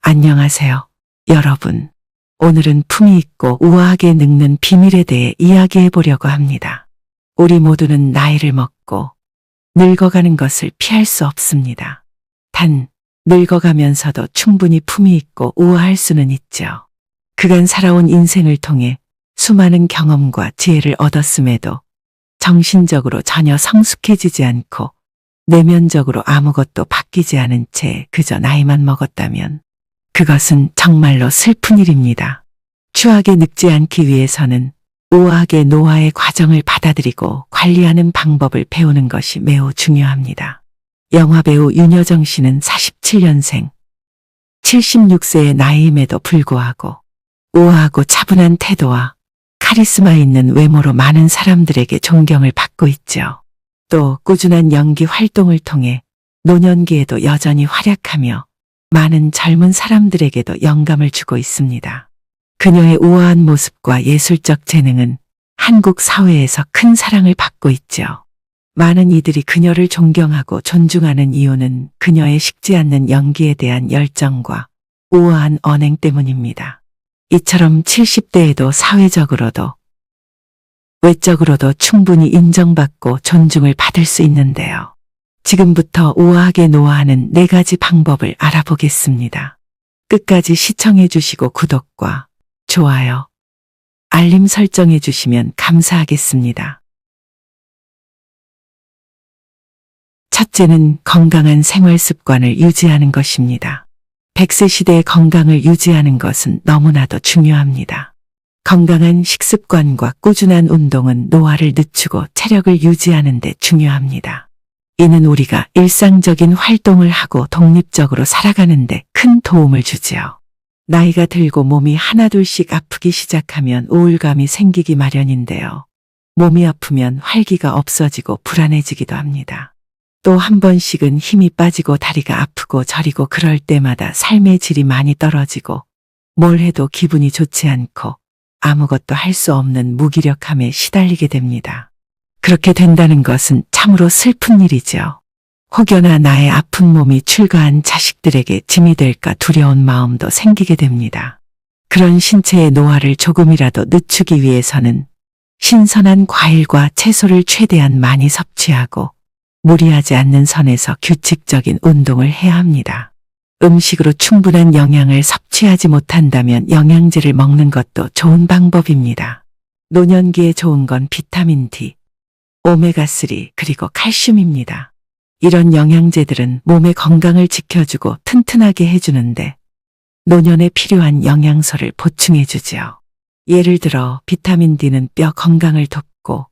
안녕하세요, 여러분. 오늘은 품위 있고 우아하게 늙는 비밀에 대해 이야기해 보려고 합니다. 우리 모두는 나이를 먹고 늙어가는 것을 피할 수 없습니다. 단, 늙어가면서도 충분히 품위 있고 우아할 수는 있죠. 그간 살아온 인생을 통해 수많은 경험과 지혜를 얻었음에도 정신적으로 전혀 성숙해지지 않고 내면적으로 아무것도 바뀌지 않은 채 그저 나이만 먹었다면 그것은 정말로 슬픈 일입니다. 추하게 늙지 않기 위해서는 우아하게 노화의 과정을 받아들이고 관리하는 방법을 배우는 것이 매우 중요합니다. 영화배우 윤여정 씨는 47년생, 76세의 나이임에도 불구하고 우아하고 차분한 태도와 카리스마 있는 외모로 많은 사람들에게 존경을 받고 있죠. 또 꾸준한 연기 활동을 통해 노년기에도 여전히 활약하며 많은 젊은 사람들에게도 영감을 주고 있습니다. 그녀의 우아한 모습과 예술적 재능은 한국 사회에서 큰 사랑을 받고 있죠. 많은 이들이 그녀를 존경하고 존중하는 이유는 그녀의 식지 않는 연기에 대한 열정과 우아한 언행 때문입니다. 이처럼 70대에도 사회적으로도 외적으로도 충분히 인정받고 존중을 받을 수 있는데요. 지금부터 우아하게 노화하는 4가지 방법을 알아보겠습니다. 끝까지 시청해 주시고 구독과 좋아요, 알림 설정해 주시면 감사하겠습니다. 첫째는 건강한 생활 습관을 유지하는 것입니다. 100세 시대의 건강을 유지하는 것은 너무나도 중요합니다. 건강한 식습관과 꾸준한 운동은 노화를 늦추고 체력을 유지하는 데 중요합니다. 이는 우리가 일상적인 활동을 하고 독립적으로 살아가는 데 큰 도움을 주지요. 나이가 들고 몸이 하나둘씩 아프기 시작하면 우울감이 생기기 마련인데요. 몸이 아프면 활기가 없어지고 불안해지기도 합니다. 또 한 번씩은 힘이 빠지고 다리가 아프고 저리고 그럴 때마다 삶의 질이 많이 떨어지고 뭘 해도 기분이 좋지 않고 아무것도 할 수 없는 무기력함에 시달리게 됩니다. 그렇게 된다는 것은 참으로 슬픈 일이죠. 혹여나 나의 아픈 몸이 출가한 자식들에게 짐이 될까 두려운 마음도 생기게 됩니다. 그런 신체의 노화를 조금이라도 늦추기 위해서는 신선한 과일과 채소를 최대한 많이 섭취하고 무리하지 않는 선에서 규칙적인 운동을 해야 합니다. 음식으로 충분한 영양을 섭취하지 못한다면 영양제를 먹는 것도 좋은 방법입니다. 노년기에 좋은 건 비타민 D, 오메가3 그리고 칼슘입니다. 이런 영양제들은 몸의 건강을 지켜주고 튼튼하게 해주는데 노년에 필요한 영양소를 보충해주지요. 예를 들어 비타민 D는 뼈 건강을 돕고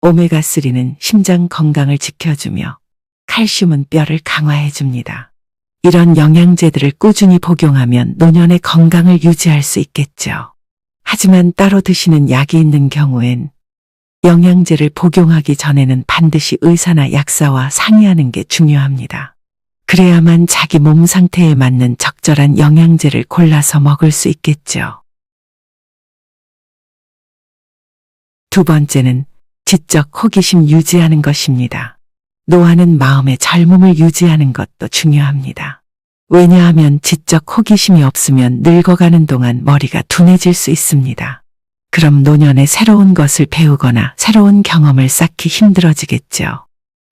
오메가3는 심장 건강을 지켜주며 칼슘은 뼈를 강화해줍니다. 이런 영양제들을 꾸준히 복용하면 노년의 건강을 유지할 수 있겠죠. 하지만 따로 드시는 약이 있는 경우엔 영양제를 복용하기 전에는 반드시 의사나 약사와 상의하는 게 중요합니다. 그래야만 자기 몸 상태에 맞는 적절한 영양제를 골라서 먹을 수 있겠죠. 두 번째는 지적 호기심 유지하는 것입니다. 노화는 마음의 젊음을 유지하는 것도 중요합니다. 왜냐하면 지적 호기심이 없으면 늙어가는 동안 머리가 둔해질 수 있습니다. 그럼 노년에 새로운 것을 배우거나 새로운 경험을 쌓기 힘들어지겠죠.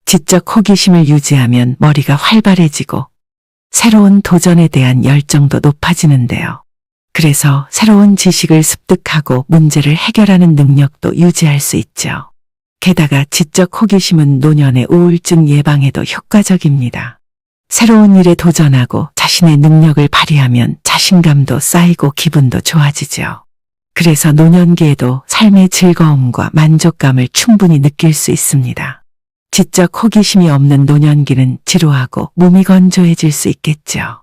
지적 호기심을 유지하면 머리가 활발해지고 새로운 도전에 대한 열정도 높아지는데요. 그래서 새로운 지식을 습득하고 문제를 해결하는 능력도 유지할 수 있죠. 게다가 지적 호기심은 노년의 우울증 예방에도 효과적입니다. 새로운 일에 도전하고 자신의 능력을 발휘하면 자신감도 쌓이고 기분도 좋아지죠. 그래서 노년기에도 삶의 즐거움과 만족감을 충분히 느낄 수 있습니다. 지적 호기심이 없는 노년기는 지루하고 몸이 건조해질 수 있겠죠.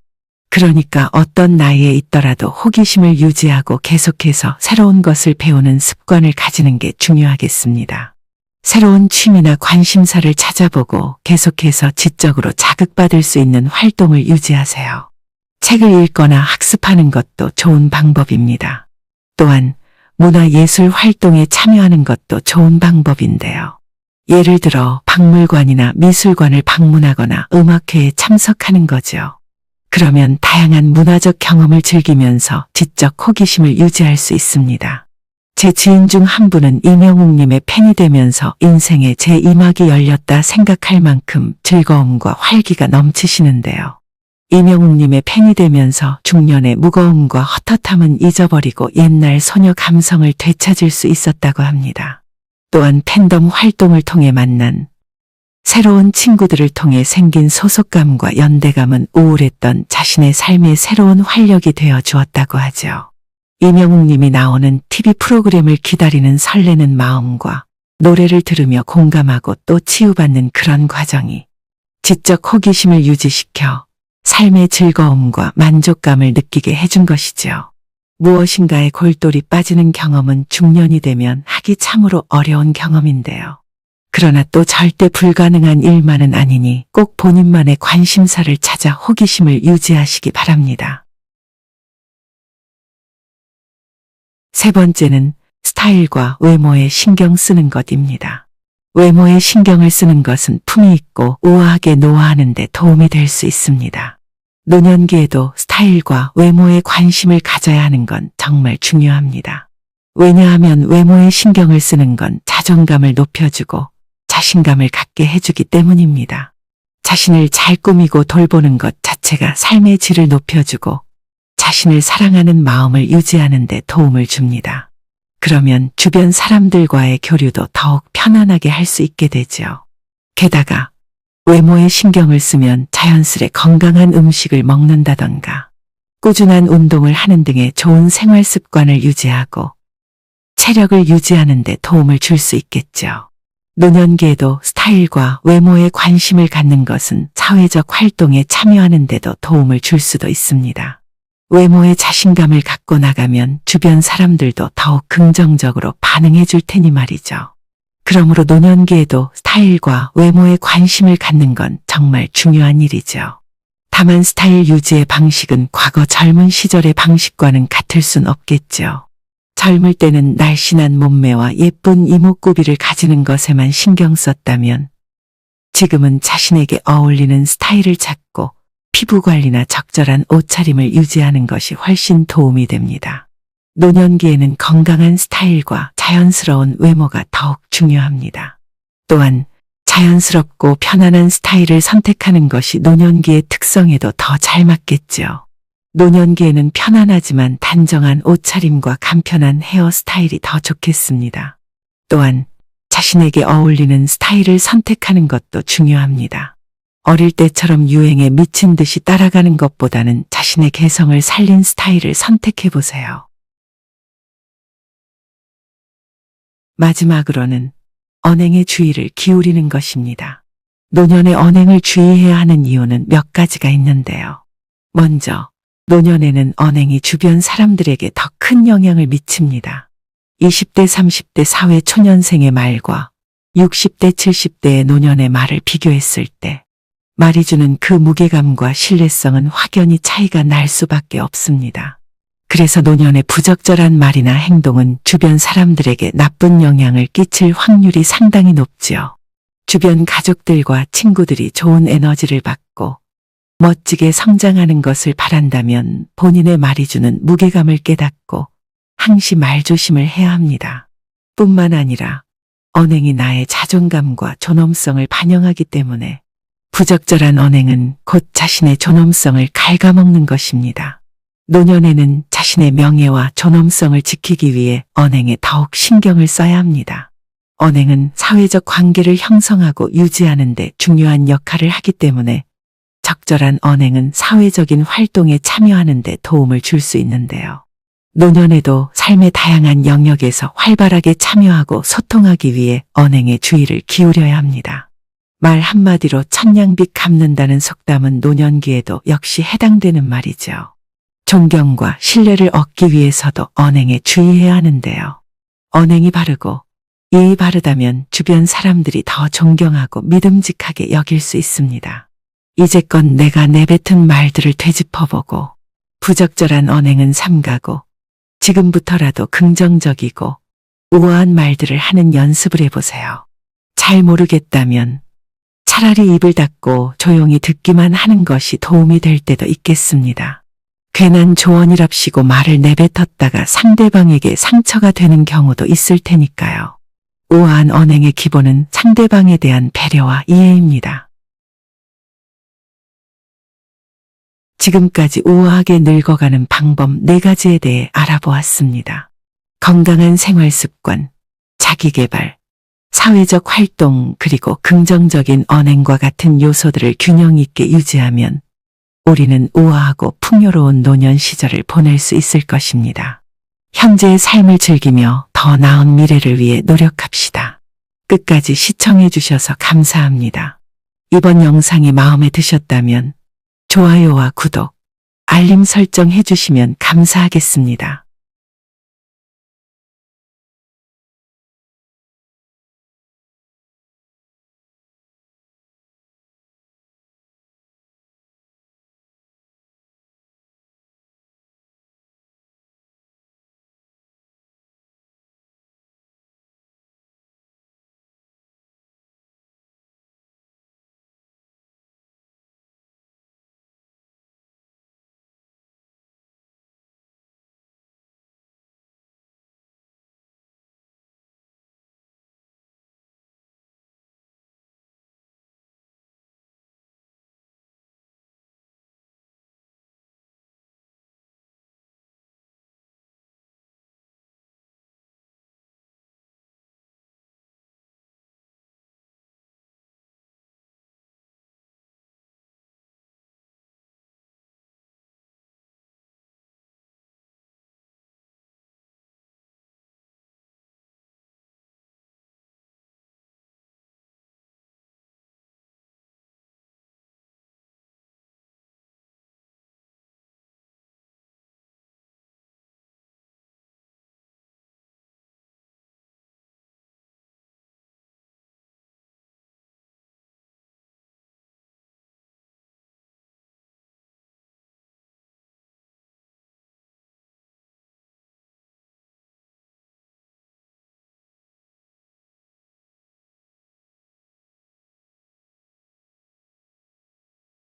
그러니까 어떤 나이에 있더라도 호기심을 유지하고 계속해서 새로운 것을 배우는 습관을 가지는 게 중요하겠습니다. 새로운 취미나 관심사를 찾아보고 계속해서 지적으로 자극받을 수 있는 활동을 유지하세요. 책을 읽거나 학습하는 것도 좋은 방법입니다. 또한 문화예술 활동에 참여하는 것도 좋은 방법인데요. 예를 들어 박물관이나 미술관을 방문하거나 음악회에 참석하는 거죠. 그러면 다양한 문화적 경험을 즐기면서 지적 호기심을 유지할 수 있습니다. 제 지인 중 한 분은 이명웅님의 팬이 되면서 인생의 제2막이 열렸다 생각할 만큼 즐거움과 활기가 넘치시는데요. 이명웅님의 팬이 되면서 중년의 무거움과 헛헛함은 잊어버리고 옛날 소녀 감성을 되찾을 수 있었다고 합니다. 또한 팬덤 활동을 통해 만난 새로운 친구들을 통해 생긴 소속감과 연대감은 우울했던 자신의 삶의 새로운 활력이 되어 주었다고 하죠. 이명웅 님이 나오는 TV 프로그램을 기다리는 설레는 마음과 노래를 들으며 공감하고 또 치유받는 그런 과정이 지적 호기심을 유지시켜 삶의 즐거움과 만족감을 느끼게 해준 것이죠. 무엇인가에 골똘히 빠지는 경험은 중년이 되면 하기 참으로 어려운 경험인데요. 그러나 또 절대 불가능한 일만은 아니니 꼭 본인만의 관심사를 찾아 호기심을 유지하시기 바랍니다. 세 번째는 스타일과 외모에 신경 쓰는 것입니다. 외모에 신경을 쓰는 것은 품위 있고 우아하게 노화하는 데 도움이 될 수 있습니다. 노년기에도 스타일과 외모에 관심을 가져야 하는 건 정말 중요합니다. 왜냐하면 외모에 신경을 쓰는 건 자존감을 높여주고 자신감을 갖게 해주기 때문입니다. 자신을 잘 꾸미고 돌보는 것 자체가 삶의 질을 높여주고 자신을 사랑하는 마음을 유지하는 데 도움을 줍니다. 그러면 주변 사람들과의 교류도 더욱 편안하게 할 수 있게 되죠. 게다가 외모에 신경을 쓰면 자연스레 건강한 음식을 먹는다던가 꾸준한 운동을 하는 등의 좋은 생활 습관을 유지하고 체력을 유지하는 데 도움을 줄 수 있겠죠. 노년기에도 스타일과 외모에 관심을 갖는 것은 사회적 활동에 참여하는 데도 도움을 줄 수도 있습니다. 외모에 자신감을 갖고 나가면 주변 사람들도 더욱 긍정적으로 반응해 줄 테니 말이죠. 그러므로 노년기에도 스타일과 외모에 관심을 갖는 건 정말 중요한 일이죠. 다만 스타일 유지의 방식은 과거 젊은 시절의 방식과는 같을 순 없겠죠. 젊을 때는 날씬한 몸매와 예쁜 이목구비를 가지는 것에만 신경 썼다면 지금은 자신에게 어울리는 스타일을 찾고 피부 관리나 적절한 옷차림을 유지하는 것이 훨씬 도움이 됩니다. 노년기에는 건강한 스타일과 자연스러운 외모가 더욱 중요합니다. 또한 자연스럽고 편안한 스타일을 선택하는 것이 노년기의 특성에도 더 잘 맞겠죠. 노년기에는 편안하지만 단정한 옷차림과 간편한 헤어스타일이 더 좋겠습니다. 또한 자신에게 어울리는 스타일을 선택하는 것도 중요합니다. 어릴 때처럼 유행에 미친 듯이 따라가는 것보다는 자신의 개성을 살린 스타일을 선택해보세요. 마지막으로는 언행에 주의를 기울이는 것입니다. 노년에 언행을 주의해야 하는 이유는 몇 가지가 있는데요. 먼저 노년에는 언행이 주변 사람들에게 더 큰 영향을 미칩니다. 20대, 30대 사회 초년생의 말과 60대, 70대의 노년의 말을 비교했을 때 말이 주는 그 무게감과 신뢰성은 확연히 차이가 날 수밖에 없습니다. 그래서 노년의 부적절한 말이나 행동은 주변 사람들에게 나쁜 영향을 끼칠 확률이 상당히 높지요. 주변 가족들과 친구들이 좋은 에너지를 받고 멋지게 성장하는 것을 바란다면 본인의 말이 주는 무게감을 깨닫고 항시 말조심을 해야 합니다. 뿐만 아니라 언행이 나의 자존감과 존엄성을 반영하기 때문에 부적절한 언행은 곧 자신의 존엄성을 갉아먹는 것입니다. 노년에는 자신의 명예와 존엄성을 지키기 위해 언행에 더욱 신경을 써야 합니다. 언행은 사회적 관계를 형성하고 유지하는 데 중요한 역할을 하기 때문에 적절한 언행은 사회적인 활동에 참여하는 데 도움을 줄 수 있는데요. 노년에도 삶의 다양한 영역에서 활발하게 참여하고 소통하기 위해 언행에 주의를 기울여야 합니다. 말 한마디로 천냥빚 갚는다는 속담은 노년기에도 역시 해당되는 말이죠. 존경과 신뢰를 얻기 위해서도 언행에 주의해야 하는데요. 언행이 바르고 예의 바르다면 주변 사람들이 더 존경하고 믿음직하게 여길 수 있습니다. 이제껏 내가 내뱉은 말들을 되짚어보고 부적절한 언행은 삼가고 지금부터라도 긍정적이고 우아한 말들을 하는 연습을 해보세요. 잘 모르겠다면 차라리 입을 닫고 조용히 듣기만 하는 것이 도움이 될 때도 있겠습니다. 괜한 조언이랍시고 말을 내뱉었다가 상대방에게 상처가 되는 경우도 있을 테니까요. 우아한 언행의 기본은 상대방에 대한 배려와 이해입니다. 지금까지 우아하게 늙어가는 방법 4가지에 대해 알아보았습니다. 건강한 생활 습관, 자기개발, 사회적 활동 그리고 긍정적인 언행과 같은 요소들을 균형 있게 유지하면 우리는 우아하고 풍요로운 노년 시절을 보낼 수 있을 것입니다. 현재의 삶을 즐기며 더 나은 미래를 위해 노력합시다. 끝까지 시청해 주셔서 감사합니다. 이번 영상이 마음에 드셨다면 좋아요와 구독, 알림 설정 해주시면 감사하겠습니다.